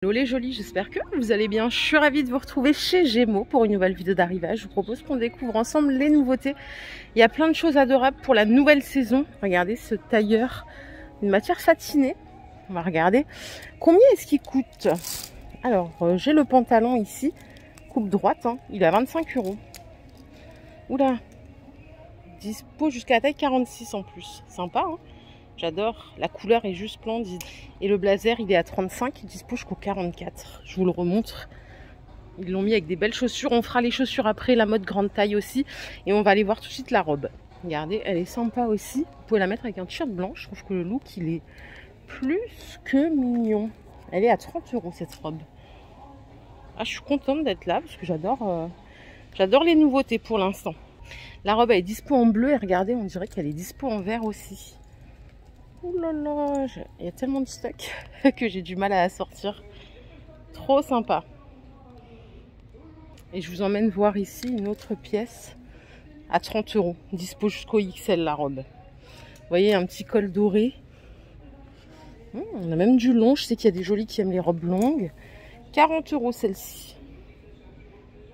Hello les jolis, j'espère que vous allez bien. Je suis ravie de vous retrouver chez Gémeaux pour une nouvelle vidéo d'arrivage. Je vous propose qu'on découvre ensemble les nouveautés. Il y a plein de choses adorables pour la nouvelle saison. Regardez ce tailleur, une matière satinée. On va regarder. Combien est-ce qu'il coûte? Alors, j'ai le pantalon ici, coupe droite, hein. Il est à 25 €. Oula, dispo jusqu'à la taille 46 en plus. Sympa, hein. J'adore, la couleur est juste splendide. Et le blazer, il est à 35, il dispo jusqu'au 44. Je vous le remontre. Ils l'ont mis avec des belles chaussures. On fera les chaussures après, la mode grande taille aussi. Et on va aller voir tout de suite la robe. Regardez, elle est sympa aussi. Vous pouvez la mettre avec un t-shirt blanc. Je trouve que le look, il est plus que mignon. Elle est à 30 € cette robe. Ah, je suis contente d'être là parce que j'adore les nouveautés pour l'instant. La robe, elle est dispo en bleu. Et regardez, on dirait qu'elle est dispo en vert aussi. Ouh là là, il y a tellement de stock que j'ai du mal à la sortir. Trop sympa. Et je vous emmène voir ici une autre pièce à 30 €. Dispo jusqu'au XL la robe. Vous voyez, un petit col doré. On a même du long. Je sais qu'il y a des jolis qui aiment les robes longues. 40 € celle-ci.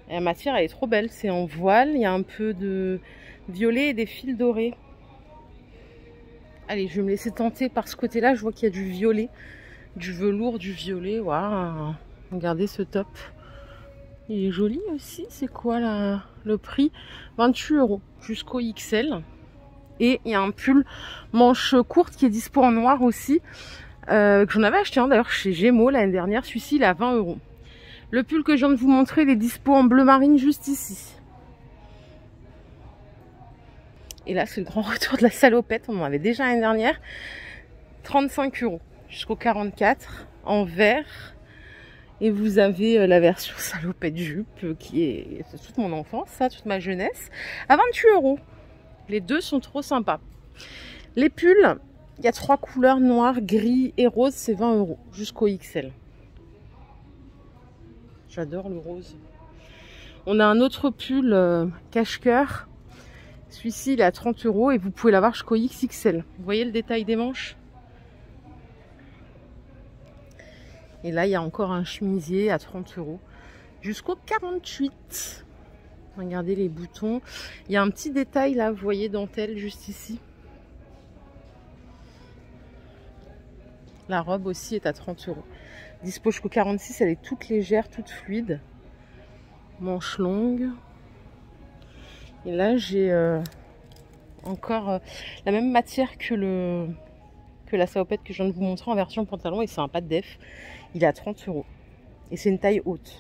Et la matière, elle est trop belle. C'est en voile. Il y a un peu de violet et des fils dorés. Allez, je vais me laisser tenter par ce côté-là. Je vois qu'il y a du violet, du velours, du violet. Waouh! Regardez ce top. Il est joli aussi. C'est quoi là, le prix? 28 € jusqu'au XL. Et il y a un pull manche courte qui est dispo en noir aussi. Que j'en avais acheté un d'ailleurs chez Gémeaux l'année dernière. Celui-ci, il est à 20 €. Le pull que je viens de vous montrer, il est dispo en bleu marine juste ici. Et là, c'est le grand retour de la salopette. On en avait déjà l'année dernière. 35 € jusqu'au 44 en vert. Et vous avez la version salopette jupe qui est toute mon enfance, ça, toute ma jeunesse, à 28 €. Les deux sont trop sympas. Les pulls, il y a 3 couleurs, noir, gris et rose, c'est 20 € jusqu'au XL. J'adore le rose. On a un autre pull cache-cœur. Celui-ci, il est à 30 € et vous pouvez l'avoir jusqu'au XXL. Vous voyez le détail des manches? Et là, il y a encore un chemisier à 30 € jusqu'au 48. Regardez les boutons. Il y a un petit détail là, vous voyez, dentelle juste ici. La robe aussi est à 30 €. Dispo jusqu'au 46, elle est toute légère, toute fluide. Manche longue. Et là, j'ai encore la même matière que la salopette que je viens de vous montrer en version pantalon. Et c'est un pas de def. Il est à 30 €. Et c'est une taille haute.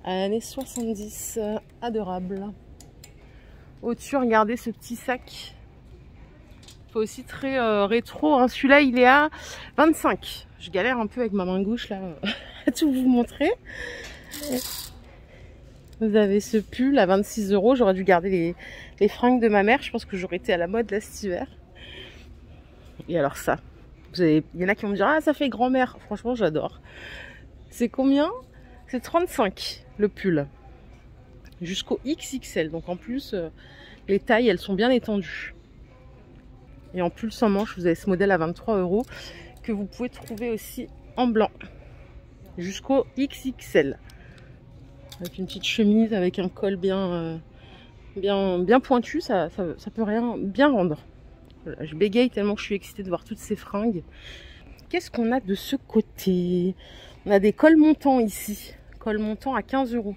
Années 70. Adorable. Au-dessus, regardez ce petit sac. C'est aussi très rétro. Hein. Celui-là, il est à 25. Je galère un peu avec ma main gauche là à tout vous montrer. Vous avez ce pull à 26 €. J'aurais dû garder les fringues de ma mère. Je pense que j'aurais été à la mode là cet hiver. Et alors ça, il y en a qui vont me dire « Ah, ça fait grand-mère ». Franchement, j'adore. C'est combien? C'est 35 le pull. Jusqu'au XXL. Donc en plus, les tailles, elles sont bien étendues. Et en pull sans manche, vous avez ce modèle à 23 € que vous pouvez trouver aussi en blanc. Jusqu'au XXL. Avec une petite chemise, avec un col bien pointu, ça peut rien bien rendre. Voilà, je bégaye tellement que je suis excitée de voir toutes ces fringues. Qu'est-ce qu'on a de ce côté? On a des cols montants ici. Cols montants à 15 €.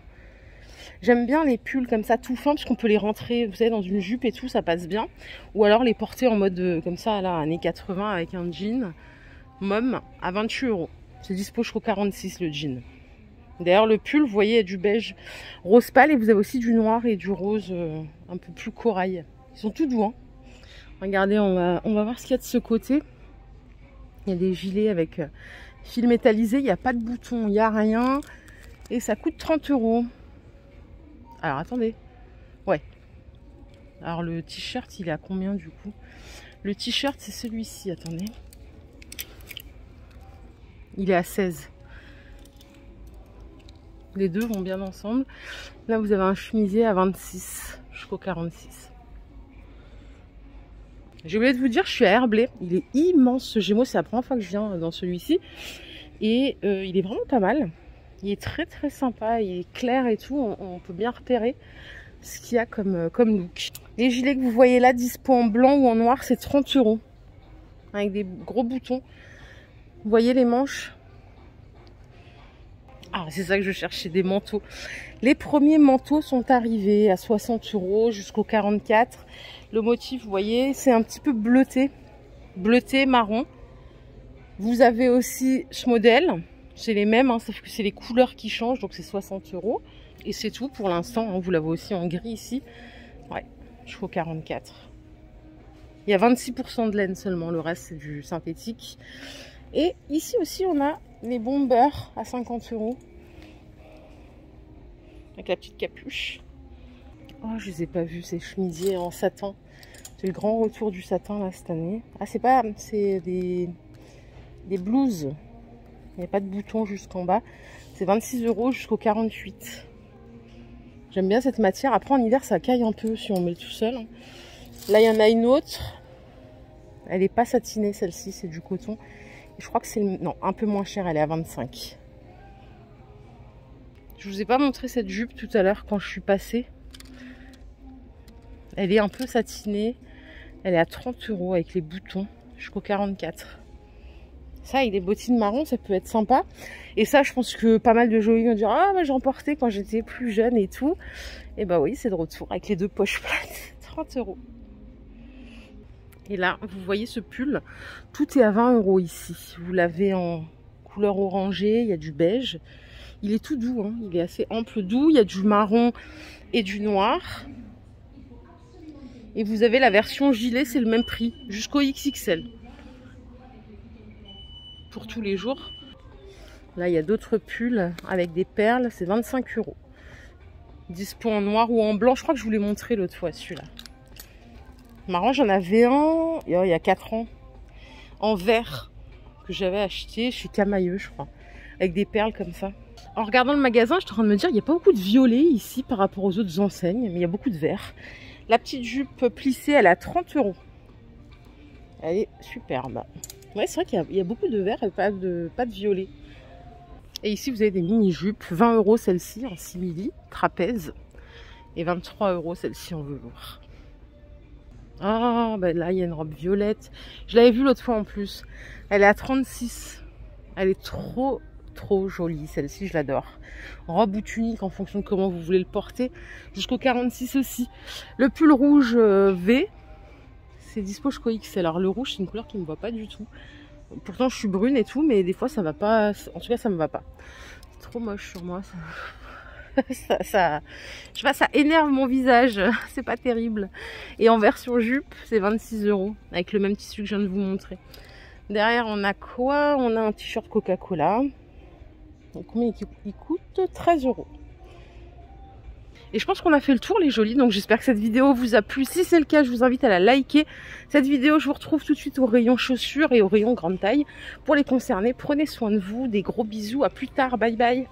J'aime bien les pulls comme ça tout fins parce qu'on peut les rentrer, vous savez, dans une jupe et tout, ça passe bien. Ou alors les porter en mode comme ça, là, années 80 avec un jean mom à 28 €. C'est dispo jusqu'au 46 le jean. D'ailleurs, le pull, vous voyez, il y a du beige rose pâle et vous avez aussi du noir et du rose un peu plus corail. Ils sont tout doux, hein. Regardez, on va voir ce qu'il y a de ce côté. Il y a des gilets avec fil métallisé, il n'y a pas de bouton, il n'y a rien. Et ça coûte 30 €. Alors, attendez. Ouais. Alors, le t-shirt, il est à combien du coup? Le t-shirt, c'est celui-ci, attendez. Il est à 16. Les deux vont bien ensemble. Là, vous avez un chemisier à 26 jusqu'au 46. J'ai oublié de vous dire, je suis à Herblay. Il est immense ce Gémeaux. C'est la première fois que je viens dans celui-ci. Et il est vraiment pas mal. Il est très très sympa, il est clair et tout. On peut bien repérer ce qu'il y a comme look. Les gilets que vous voyez là, dispo en blanc ou en noir, c'est 30 €. Avec des gros boutons. Vous voyez les manches? Ah, c'est ça que je cherchais, des manteaux. Les premiers manteaux sont arrivés à 60 € jusqu'au 44. Le motif, vous voyez, c'est un petit peu bleuté. Bleuté, marron. Vous avez aussi ce modèle. C'est les mêmes, hein, sauf que c'est les couleurs qui changent. Donc c'est 60 €. Et c'est tout pour l'instant. Hein. Vous l'avez aussi en gris ici. Ouais, jusqu'au 44. Il y a 26% de laine seulement. Le reste, c'est du synthétique. Et ici aussi, on a les bombers à 50 €. Avec la petite capuche. Oh, je les ai pas vus, ces chemisiers en satin. C'est le grand retour du satin là cette année. Ah, c'est pas, c'est des blouses. Il n'y a pas de bouton jusqu'en bas. C'est 26 € jusqu'au 48. J'aime bien cette matière. Après, en hiver, ça caille un peu si on met tout seul. Là, il y en a une autre. Elle n'est pas satinée, celle-ci, c'est du coton. Et je crois que c'est non, un peu moins cher, elle est à 25. Je vous ai pas montré cette jupe tout à l'heure quand je suis passée. Elle est un peu satinée. Elle est à 30 € avec les boutons jusqu'au 44. Ça, avec des bottines marron, ça peut être sympa. Et ça, je pense que pas mal de jolis vont dire « Ah, bah, j'en portais quand j'étais plus jeune et tout. » Et bah oui, c'est de retour avec les 2 poches plates. 30 €. Et là, vous voyez ce pull. Tout est à 20 € ici. Vous l'avez en couleur orangée. Il y a du beige. Il est tout doux. Hein. Il est assez ample, doux. Il y a du marron et du noir. Et vous avez la version gilet, c'est le même prix. Jusqu'au XXL. Pour tous les jours. Là, il y a d'autres pulls avec des perles. C'est 25 €. Dispo en noir ou en blanc. Je crois que je vous l'ai montré l'autre fois, celui-là. Marrant, j'en avais un il y a 4 ans. En vert. Que j'avais acheté chez Camailleux, je crois. Avec des perles comme ça. En regardant le magasin, je suis en train de me dire, il n'y a pas beaucoup de violet ici par rapport aux autres enseignes. Mais il y a beaucoup de vert. La petite jupe plissée, elle est à 30 €. Elle est superbe. Ouais, c'est vrai qu'il y a beaucoup de vert et pas de violet. Et ici, vous avez des mini-jupes. 20 € celle-ci en simili, trapèze. Et 23 € celle-ci en velours. Ah, ben là, il y a une robe violette. Je l'avais vue l'autre fois en plus. Elle est à 36. Elle est trop jolie. Celle-ci, je l'adore. Robe ou tunique en fonction de comment vous voulez le porter. Jusqu'au 46 aussi. Le pull rouge V. C'est dispo jusqu'au XL. Alors le rouge, c'est une couleur qui ne me va pas du tout. Pourtant, je suis brune et tout, mais des fois, ça va pas. En tout cas, ça me va pas. C'est trop moche sur moi. Je sais pas, ça énerve mon visage. C'est pas terrible. Et en version jupe, c'est 26 €. Avec le même tissu que je viens de vous montrer. Derrière, on a quoi? On a un t-shirt Coca-Cola. Combien il coûte? 13 €. Et je pense qu'on a fait le tour les jolis, donc j'espère que cette vidéo vous a plu. Si c'est le cas, je vous invite à la liker. Cette vidéo, je vous retrouve tout de suite au rayon chaussures et au rayon grande taille. Pour les concerner, prenez soin de vous, des gros bisous, à plus tard, bye bye.